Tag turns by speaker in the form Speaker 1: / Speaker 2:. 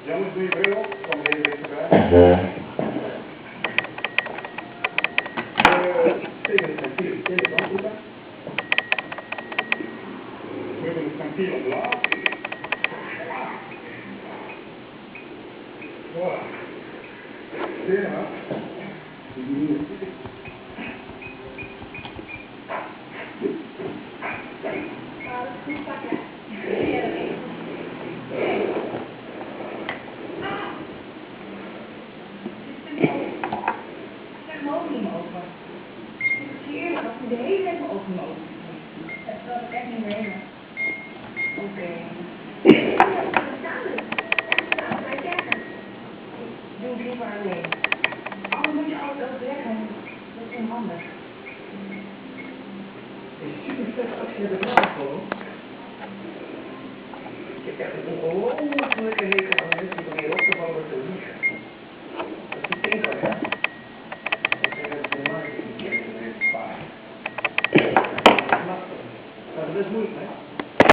Speaker 1: Jongens, doe je bril op, kom er even erbij. Tegen het ventiel, tegen de handdoeken. We hebben het ventiel omlaag. Voilà. Zie je nou?
Speaker 2: De hele tijd mijn ogen open. Dat kan ik echt niet meer hebben. Oké. Doe het liever alleen. Anders moet je alles overleggen. Dat is onhandig.
Speaker 3: Het is super slecht als je het naast hoor. Ik heb echt een ongelofelijke hekel aan mensen die proberen op te bouwen te liegen. Dat is niet enkel, hè? Ik zeg dat het helemaal niet is. Maar dat is moeilijk, hè?